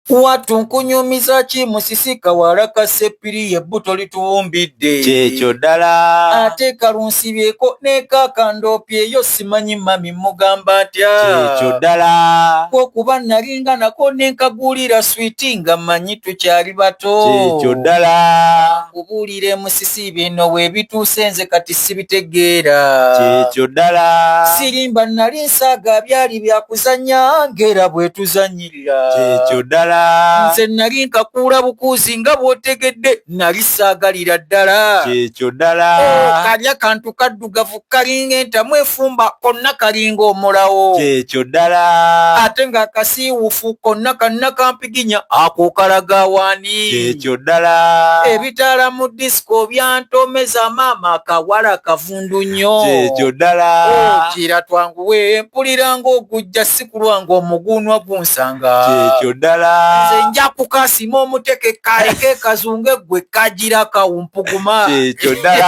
Watu nkunyumiza ki musisika walaka sepiri yebbuto lituwumbidde kyekyo ddala ate kalunsibyeko nekakandopye yo simanyi mami mugamba atya kyekyo ddala okuba nalinga nako nenkagulira switi nga manyi tukyali bato kyekyo ddala nkubuulire musisi bino weebituuse nze kati sibitegeera kyekyo ddala sirimba nali nsaaga byali byakuzanya ngera bwe tuzanyirira kyekyo ddala nze nali nkakuula bukuuzi nga bw'otegedde nali saagalira ddala kyekyo ddala kalya kantu kaddugavu kalinga entamu efumba konna kalinga omulawo kyekyo ddala ate ng'akasiiwufu konna kanna kampiginya ako kalaga waani kyekyo ddala ebitaala mu disiko byantomeza maama akawala kavundu nnyo kyekyo ddala kira twanguwe mpulira ng'ogujja si kulwanga omuguunwa gunsanga kyekyo ddala nze nja kukasima omuteke kaleke kazunge gwe kagira kawumpuguma kyekyo ddala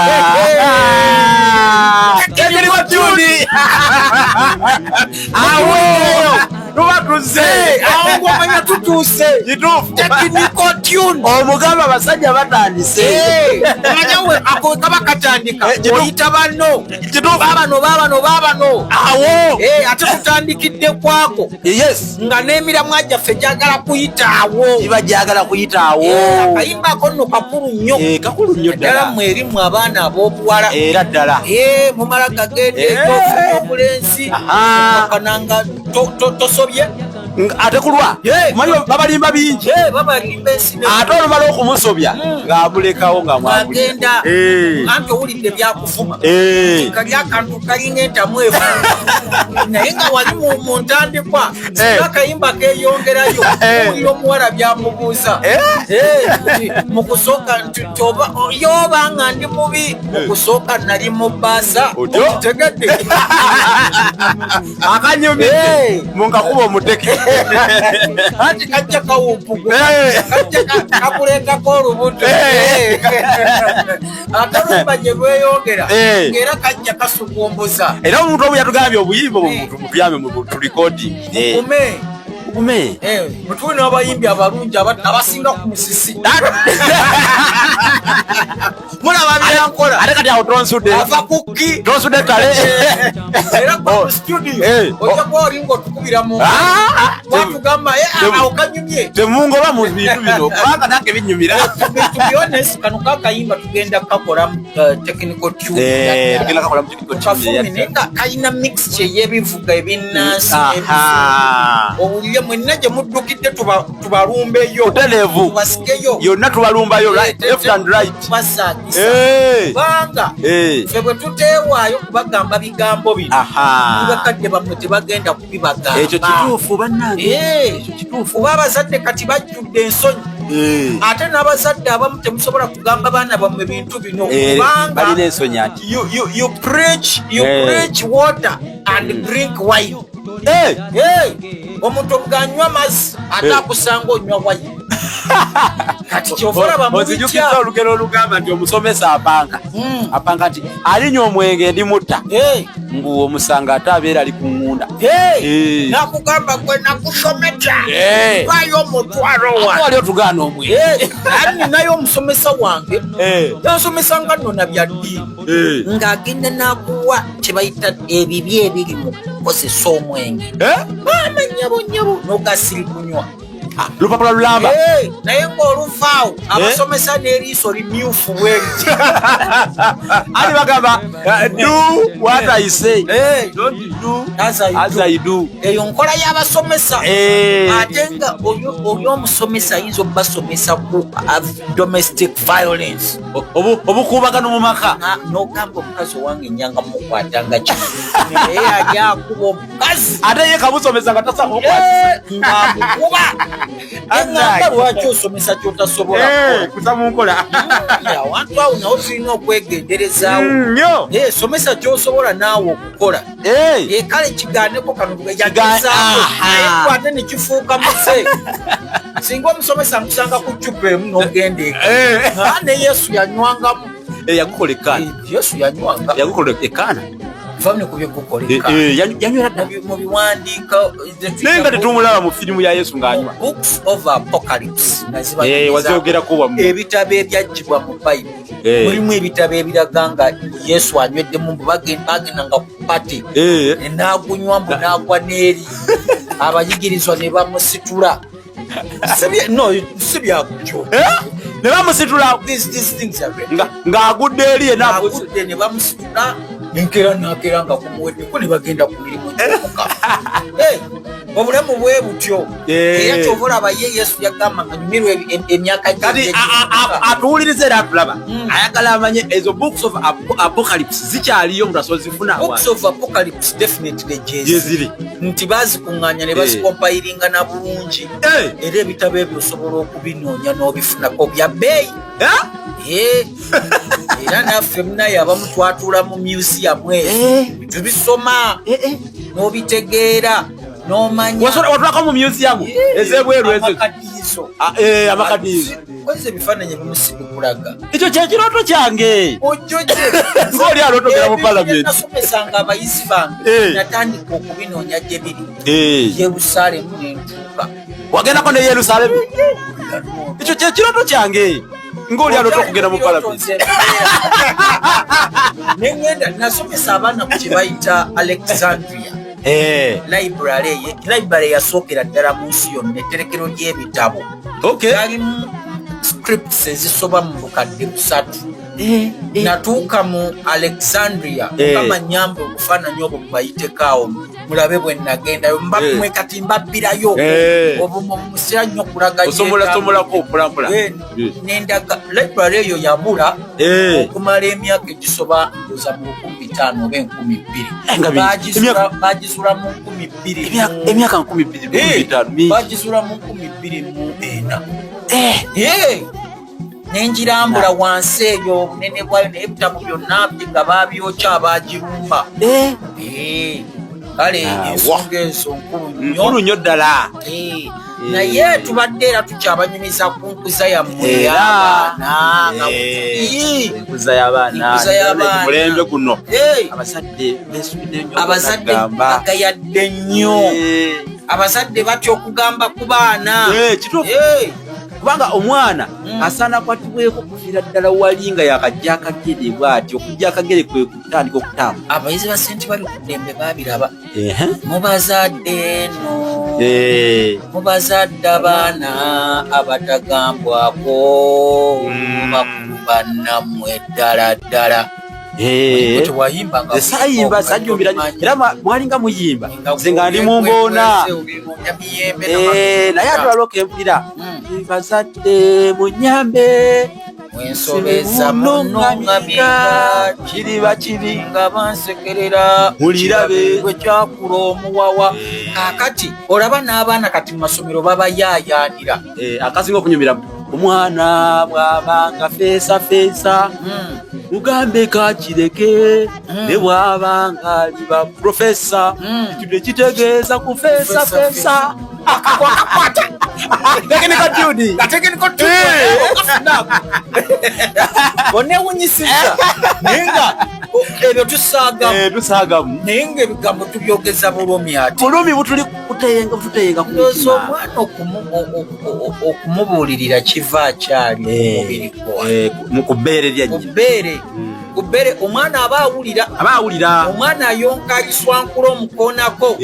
Tekiriko Juni aweeyo tuba tuzze awo ng'omanya tutuuse kituufu Tekiriko Juni omugamba abasajja batandise omanya we ako kaba katandika kituufu. oyita banno Kituufu. baabano awo ate tutandikidde kwako yes nga n'emiramwa gyaffe gyagala kuyitaawo kiba gyagala kuyitaawo akayimba ako nno kakulu nnyo kakulu nnyo ddala ddala mwerimu abaana ab'obuwala era ddala mumala kagende ofuna obulenzi akananga tosobye ate kulwa manyi babalimba bingi babalimba ensi ate olumala okumusobya ng'amulekawo nga mwagenda anti owulidde byakuvuma kali akantu kalinga entamu efu naye nga wali mu ntandikwa akayimba keeyongerayo owulira omuwala byamubuuza mu kusooka yoba nga ndi mubi mu kusooka nali mu bbaasa okitegedde akanyumidde munkakuba omuteke anti kajja kawumpugu kajja kakuleetako olubuto ate lumba gye lweyongera ng'era kajja kasugumbuza era omuntu obu yatugambye obuyimba mutuyambe mutulikodi bugume mutuli n'abayimbi abalungi abasinga ku musisi mulaba byankola ate kati awo tonsudde ava kukki tonsudde kale era ku studio ojja kuba olinga otukubira mu watugamba awo kanyumye temungoba mu bintu bino kubanga nange binyumira to be honest kano kakayimba tugenda kakola technical tune tugenda kakola mu technical tune naye nga kalina mixture y'ebivuga ebinnansi owulire mwenna gye muddukidde tubalumbeyo tutelevu tubasikeyo yonna tubalumbayo left and right basagisa kubanga ffe bwe tuteewaayo kubagamba bigambo bino bakadde bammwe tebagenda kubibagamba ekyo kituufu bannange ekyo kituufu oba abazadde kati bajjudde ensonyi ate n'abazadde abamu temusobola kugamba baana bammwe bintu bino kubanga balina ensonyi ati you preach water and drink wine omuntu obuganywa mazzi ate akusanga onywa wine kati kyovolaba ozijukiza olugero olugamba nti omusomesa apanga nti alinywa omwenge ndimutta nguwo omusanga ate abeera ali ku ŋŋunda nakugamba gwe nakusomesa vayo omutwalo wali otugaana omwenge ani naye omusomesa wange yansomesa nga nno nabya ddiini ng'agenda n'akuwa kye bayita ebibi ebiri mu kukozesa omwenge amanyabonyabo n'ogasiri kunywa lupapula lulamba naye ng'oluvaawo abasomesa n'eriiso limyufu bweriti ali bagamba do what I say don't do as I do eyo nkola y'abasomesa ate nga oyo omusomesa ayinza obbasomesa ku domestic violence obukuubagano mu maka n'ogamba omukazi owange enyanga mukwatanga ki naye yali akuba omukazi ate ye kamusomesa nga tasa okwatisa ng'amukuba engamba lwaki osomesa kyotasobola kusa mu nkola awantu awo nawo tulina okwegenderezaawo somesa kyosobola naawe okukola kale kigaaneko kano yagezaako naye kwate ne kifuuka muse singa omusomesa nkusanga ku cupa emu n'ogenda eka ne yesu yanywangamu yakukola ekkaana yesu yanywanga yakukola ekkaana famne kubye kukoleka yanywera mu biwandiika nenga tetumulaba mu firimu ya Yesu ng'anywa books of apocalypse waziogerako wamu ebitabo ebyaggyibwa mu Bayibuli mulimu ebitabo ebiraga nga Yesu anyweddemu mbu bagenda nga ku pati n'agunywa mbu n'agwa n'eri abayigirizwa ne bamusitula si byakutyo ne bamusitula ng'agudde eri ne bamusitula nakera nga kumuweddeko ne bagenda ku mirimu gyomuka obulamu bwe butyo era kyova olaba ye Yesu yagamba nga nyumirwa emyaka kati atuwuliriza era atulaba ayagala amanye ezo books of apocalypse zikyaliyo mutasozifuna books of apocalypse definitely jeziri nti bazikuŋŋaanya ne bazikompayiringa na bulungi era ebitabo ebyo osobola okubinoonya n'obifunako bya bbeeyi era naffe munaye abamu twatuula mu museum ezo tubisoma n'obitegeera n'omanya watulako mu museum ezebweru amakadiizo koze ebifaananyi ebimu sibikulaga ekyo kyekirooto kyange ojjoje ng'oli alootogera mu palamenti nasomesanga abayizi bange natandika okubinoonya gye biri Yerusaalemu n'entuuka wagendako ne Yerusaalemu ekyo kyekirooto kyange ng'oli aloota okugenda mu palamenti nengenda nasomesa abaana ku kye bayita Alexandria library yasookera ddala mu nsi yonna etterekero ly'ebitabo galimu scripts ezisoba mu bukadde 3 natuuka mu Alexandria mukama nyambe okufaananya obwo mubayiteko mulabe bwe nagendayo mbamwe kati mbabbirayo obumo musira nnyo kulagayosomolako mpolampola nendaga library eyo yabula okumala emyaka egisoba ndoza mu 15 oba 12 bagizula mu 12 emyaka 12 bagizula mu 24 nenjirambula wansi eyo obunene bwayo naye ebitabo byonna nga babyokya abagirumba kale ensonga ezo nkulu nnyo ddala naye tubadde era tukyabanyumiza ku nkuza yammwe y'abaana enkuza y'abaana mulembe guno abazadde bagayadde nnyo abazadde batya okugamba ku baana kubanga omwana asaana kwatibweko kufiira ddala wali nga yakajja akagere bw'ati okujja akagere kwe kutandika okutamba abayizi ba sente bali ku ddembe baabiraba mubazadde eno mubazadde abaana abatagambwako bakuba nammwe ddala ddala sayimba sajjumbira era mwalinga muyimba nze nga ndi mu mboona naye atwala okempulira bazadde munyambe wensobeza munongamika kiriba kibi nga bansekerera mulirabe bwe kyakula omuwawa kakati olaba n'abaana kati mu masomero babayaayaanira akasinga okunyumira omwana bw'abanga feesa mugambe kakireke ne bw'abanga aliba profesa ekyo kitegeeza ku feesa onewunyisiza nenga ebyo tusaagamu naye nga ebigambo tubyogeza bulumi ati bulumi butuli kuteyenga kuloza omwana okumubuulirira kiva akyali mumubiriko ku bbeere lyanyina ku bbeere omwana aba awulira omwana ayonka ayiswankula omukoonako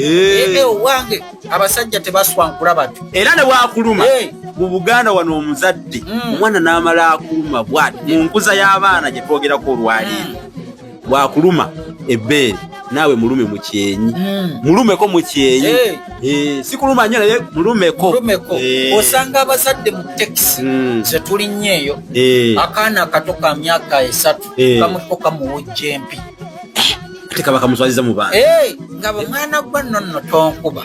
owange abasajja tebaswankula batu era ne bwakuluma mu Buganda wano omuzadde omwana n'amala akuluma bwati mu nkuza y'abaana gye twogerako olwaleero bwakuluma ebbeere naawe mulume mu kyenyi mulumeko mu kyenyi si kuluma nnyo naye mulumeko osanga abazadde mu tekisi ze tulinnyo eyo akaana akato ka myaka 3 kamuliko kamuwujja empi ate kaba kamuswaziza mu baana nga bamwana gwa nonno tonkuba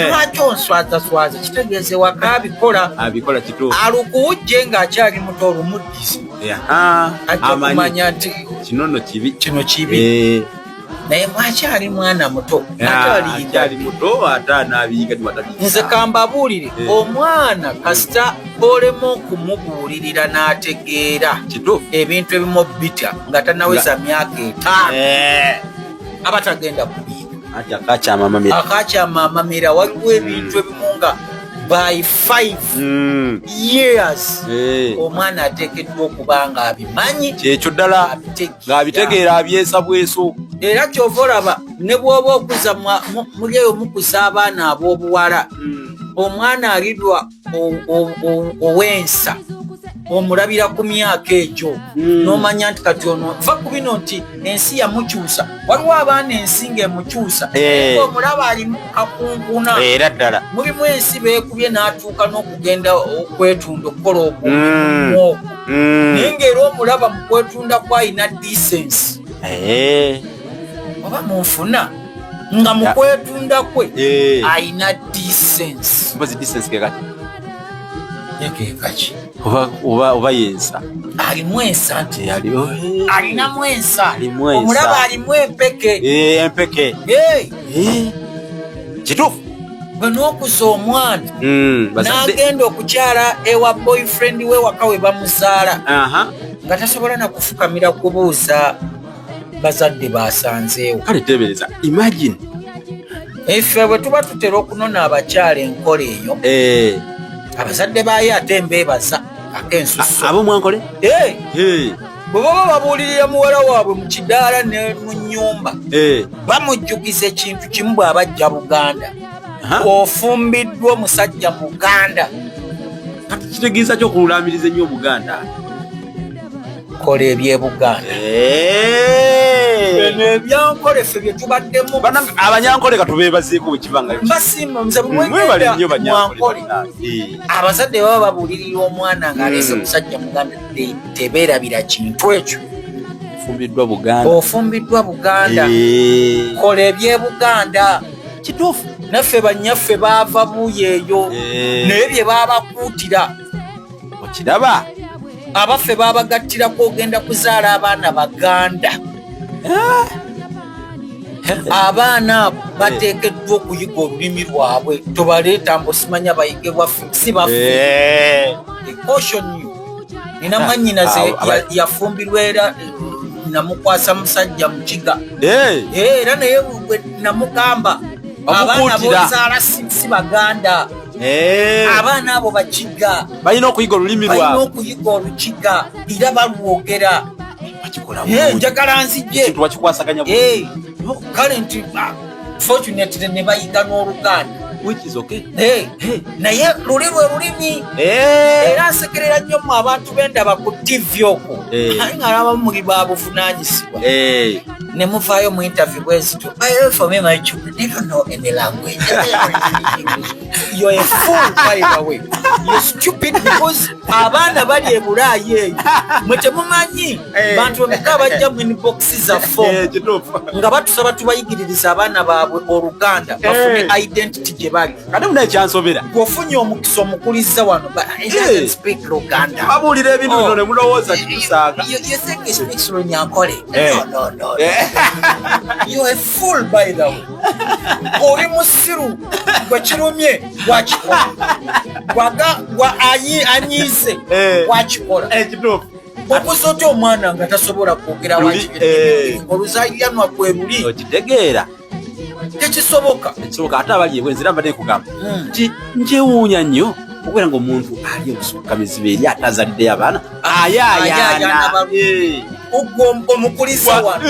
lwaki onswazaswaza kitegeeze waka abikola kituufu alukuwujje ng'akyali muto olumuddisi ajja kumanya nti kino kibi naye mwakyali mwana muto akyali muto ate anaabiyiga nze kambabuulire omwana kasita olema okumubuulirira n'ategeera ebintu ebimu bita nga tanaweza myaka 5 abatagenda kubiika akakyamamamira waliwo ebintu ebimu nga by 5 years omwana ateekeddwa okuba nga abimanyi kyekyo ddala ng'abitegeera abyesa bweso era kyova olaba ne bw'oba okuza muli eyo mukuza abaana ab'obuwala omwana alidwa owensa omulabira ku myaka egyo n'omanya nti kati ono va ku bino nti ensi yamukyusa waliwo abaana ensi ng'emukyusa omulaba alimu kakunkuna era ddala mulimu ensi beekubye n'atuuka n'okugenda okwetunda okukola okumwoku naye ng'era omulaba mu kwetunda kwalina decency oba munfuna nga mu kwetunda kwe alina decency ekekaki oba yensa alimu ensa nti alinamu ensa omulaba alimu empeke kituufu bwe n'okuza omwana n'agenda okukyala ewa boyfriend we waka we bamuzaala nga tasobola nakufukamira kubuuza bazadde basanzeewo kale tebereza imagine effe bwe tuba tutera okunona abakyala enkola eyo abazadde baye ate mbeebaza ak'ensuso abo mwankole bwe baba babuulirira muwala waabwe mu kidaala ne mu nnyumba bamujjukiza ekintu kimu bw'abajja Buganda ofumbiddwa omusajja Muganda kati kitegeeza ky'okululaamiriza ennyo Buganda kola ebyebuganda bino ebyankole ffe bye tubaddemu abanyankole katubeebazeeko bwekibanga mbasimba mwebale nnyo banyankole abazadde baba babuulirira omwana ng'aleese musajja Muganda tebeerabira kintu ekyo ofumbiddwa Buganda kola ebyebuganda kituufu naffe bannyaffe baava buuyo eyo naye bye baabakuutira okiraba abaffe babagattiraku ogenda kuzaala abaana Baganda abaana abo bateekeddwa okuyiga olulimi lwabwe tobaleeta mbu simanya bayige bwaffe si baffe ekosonyo nina mwannyinaze yafumbirwa era namukwasa musajja mukiga era naye namugamba abaana bozaala si Baganda abaana abo bakiga balina okuyiga olulimi lwabwe balina okuyiga olukiga era balwogera njagala nzijje wakikwasaganya kale nti fortunately ne bayiga n'Oluganda naye luli lwe lulimi era nsekerera nnyo mu abantu bendaba ku TV okwo aye nga abamu muli babuvunaanyizibwa ne muvaayo mu interview bwezito for me my children they don't know any language you're a fool by the way you're stupid because abaana bali e Bulaayi eyo mwe temumanyi bantu bameka bajja mu inbox za phone nga batusaba tubayigiririza abaana baabwe Oluganda bafune identity gye bali kati muna ekyansobera gwofunye omukisa omukuliza wano he doesn't speak Luganda babuulira ebintu bino ne mulowooza kitusaaga you think he speaks Lunyankole no you're a fool by the way oli musiru gwekirumye gwakikola anyiise gwakikola okusota omwana nga tasobola kwogera oluzaliranwa kwe luli okitegeera tekisoboka ate abali ebwenzira mbadde nkugamba nti njewuunya nnyo okubeera ng'omuntu ali obusukamiziba eri atazaliddeyo abaana ayayaana omukulisa wano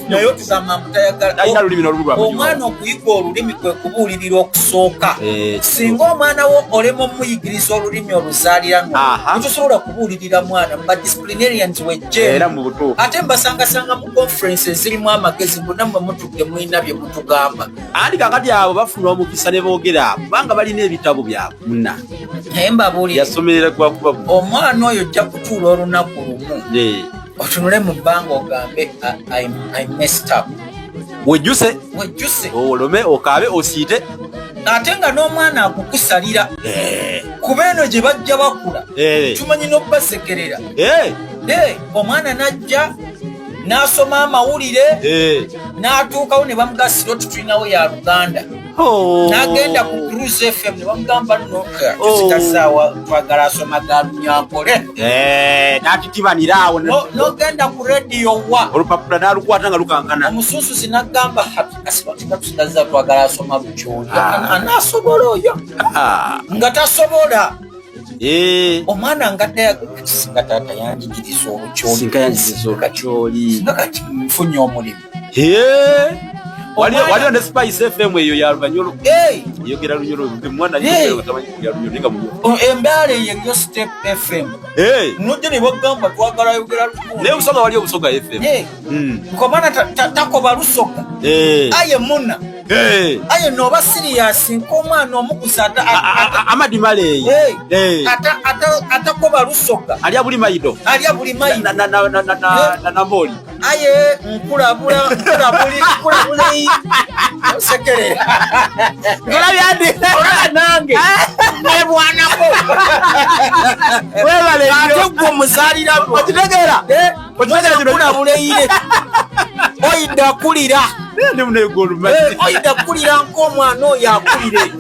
naye otugamba mutayagala lulimi omwana okuyiga olulimi kwe kubuulirira okusooka singa omwana wo olema omuyigiriza olulimi oluzaaliranwa tosobola kubuulirira mwana mba disciplinarians wejje ate mbasangasanga mu conference ezirimu amagezi munammwe mutudde mulina bye mutugamba andi kakati abo bafuna omukisa ne boogera kubanga balina ebitabo byabwe munna naye mbabuulire yasomerera kubakuba omwana oyo ojja kutuula olunaku lumu otunule mu bbanga ogambe I messed up wejjuse olome okaabe osiite ate nga n'omwana akukusalira kuba eno gye bajja bakula tumanyi n'okubasekerera omwana najja n'asoma amawulire n'atuukawo ne bamugasira otutulinawo ya Luganda Nagenda ku Cruise FM ne bamugamba no sitasawa twagala asoma galunyakole natitibanirawo nogenda ku radio wa olupapula nalukwata nga lukankana omususu sinagamba kasibatukasigaza twagala asoma bukyolya anasobola oyo nga tasobola omwana nga taata yanjigiriza obukyoli nga kati nfunye omulimu waliyo ne Spice FM eyo ya Lubanyolo yogera Lunyolo mwana embale yeyo Step FM nojja ne bagamba twagala yogera Lunyolo ne Busoga waliyo Busoga FM nkobana takoba Lusoga aye muna aye noba serious nkomwana omukusa amadimale atakoba Lusoga alya buli maido na mboli aye nkulabula sekerera nange nebwanako ate gwe omuzaalira okitegeera nkulabuleire oyidde akulira oyidde akulira nk'omwana oyo akulire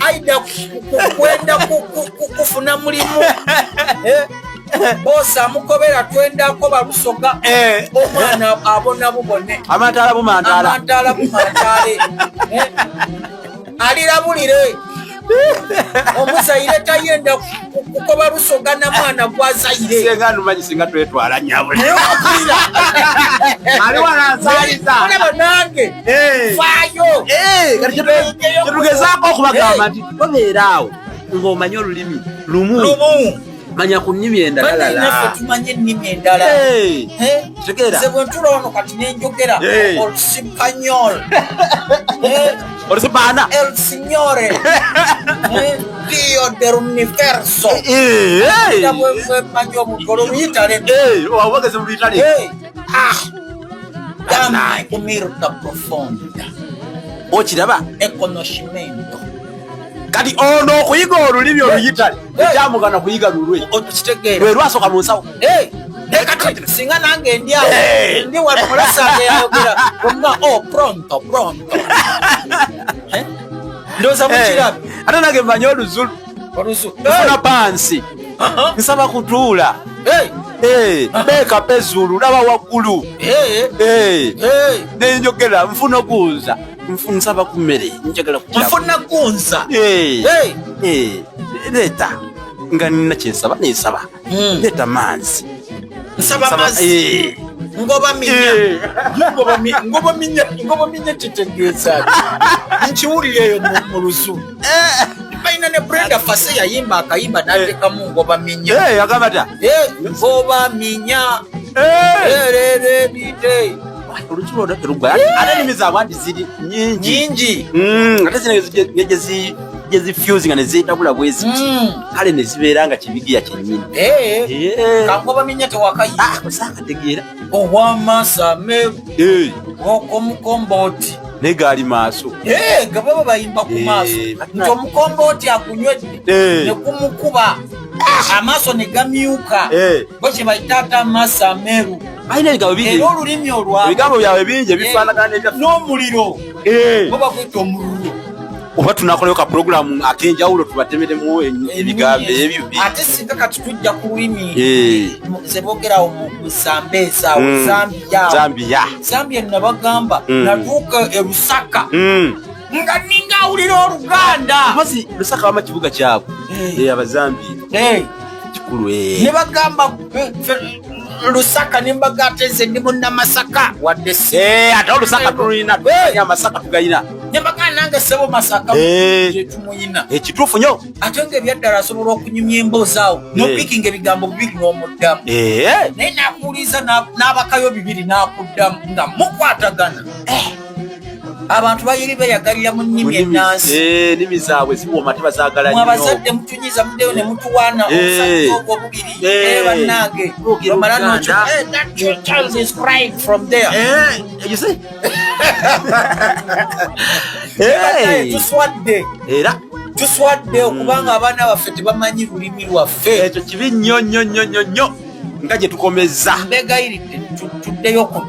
ayidde kwenda kufuna mulimu bosa amukobera twenda akoba Lusoga omwana abona bubone amantala bumantale alirabulire omuzaire tayenda kukoba Lusoga na mwana gwazaire senga numanyi singa twetwala nyabwe ali wanazaliza olaba nange faayo tugezaako okubagamba nti tobeeraawo ng'omanyi olulimi lumu manya ku nnimi endala naffe tumanye ennimi endala nze bwe ntula wano kati nenjogera olusimpanyol olusipana el signore dio dell'universo bwemanya omugolo luyitale wabageze mu luyitale dammi umiltà profonda okiraba econoscimento kati ono okuyiga olulimi oluyitale ekyamugana kuyiga lulwe lwe lwasooka mu nsawo kati singa nange ndi awo ndi wano mulasange yayogera omga pronto ndowooza mukirabe ate nange mmanyi oluzulu nfuna pansi nsaba kutuula beeka pezulu laba waggulu nenjogera nfuna gunza nsaba ku mmere njagala nfuna gunza leeta nga nina kyensaba nensaba leeta manzi nsaba manzi ngoba minya kitegeeza nkiwulire eyo mu lusu balina ne Brenda Fassie yayimba akayimba n'atekamu ngoba minya agamba ngoba minya olutulo olwaterugwa ate ennimi zaabwe anti ziri nyingi ate zina gyezifuse nga nezeetabula bweziti kale nezibeera nga kibigiya kyennyini kangoba minya tewakayiba osakategeera owamasameru okomukombooti naye gaali maaso nga baba bayimba ku maaso nti omukombooti akunywedde ne kumukuba amaaso ne gamyuka bo kye bayita ate amasameru balina ebigambo bingi era olulimi olwabwe ebigambo byabwe bingi ebifaanagana n'omuliro bo bagwita omuliro oba tunakolewo ka puroguramu ak'enjawulo tubatemeremu ebigambo ebyo ate singa kati tujja ku lulimi ze boogerawo mu Zambeza awo Zambia nabagamba natuuka e Lusaka nga ningawulira Oluganda mazi Lusaka wama kibuga kyabwe abazambia kikulu ne bagamba Lusaka nimbaga ateze ndi munnamasaka wadde ate Lusaka tulina amasaka tugayina nembaga nange sebo masaka tumuyina ekituufu nnyo ate ng'ebyaddala asobola okunyumya emboozi awo nopikinga ebigambo bibiri n'omuddamu naye nakuwuliza n'abakayo bibiri n'akuddamu nga mukwatagana abantu bayiri beyagalira mu nnimi ennansi ennimi zaabwe ziwooma ate bazaagala nnyo abazadde mutunyiza muddeyo ne mutuwaana omusajja ogwo bubiri bannange omala nokyo that child is crying from there you see tuswadde era tuswadde okubanga abaana baffe tebamanyi lulimi lwaffe ekyo kibi nnyo nnyo nnyo nnyo nnyo nga gye tukomezza mbegayiridde tuddeyo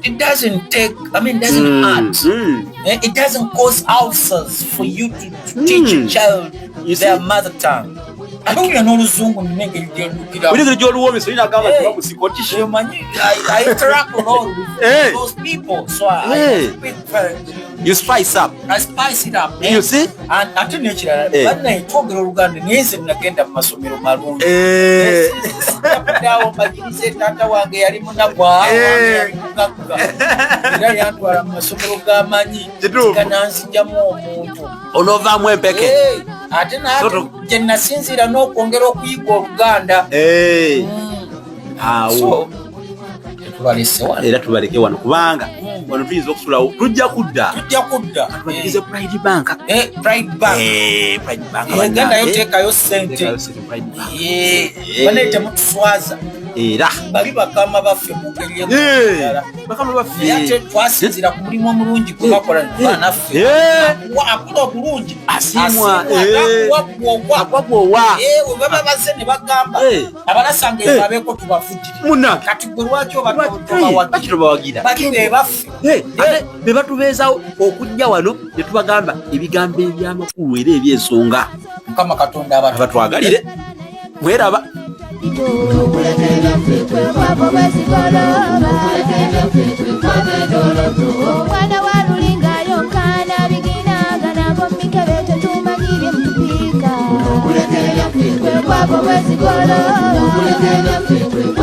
it doesn't take doesn't hurt. It doesn't cause ulcers for you to teach a child their mother tongue. Ate n'oluzungu nnenge lyendukira buli gy'oluwomesa olina agamba nti bamusikotisha I interact a lot with those people, so I speak you spice up. I spice it up. You see? Ate n'ekirala bannaye twogera Oluganda naye nze nagenda mu masomero malungi awo mbagirize taata wange yali munagwa yali mugagga era yantwala mu masomero g'amanyi gananzijjamu omuntu onovaamu empeke ate naate gye nasinziira n'okwongera okuyiga Oluganda awo era tubaleke wano kubanga wano tuyinza okusulawo tujja kudda tubagirize Pride Bank egenda yoteekayo ssente banaye temutuswaza era bali bakama baffe mu ngeri ate twasinzira ku mulimu omulungi gwe bakola naffe akula obulungi asiimwa akwagwowa we baba bazze ne bagamba abalasanga eyo babeeko tubavugire kati gwe lwaki obatobawagira bali be baffe be batubeezawo okujja wano ne tubagamba ebigambo ebyamakulu era ebyensonga Mukama Katonda abatwagalire mweraba omwana wa lulingayo nkaana biginaga nabo mikebete tumanyire mupiika kwe kwabo bwezigoloba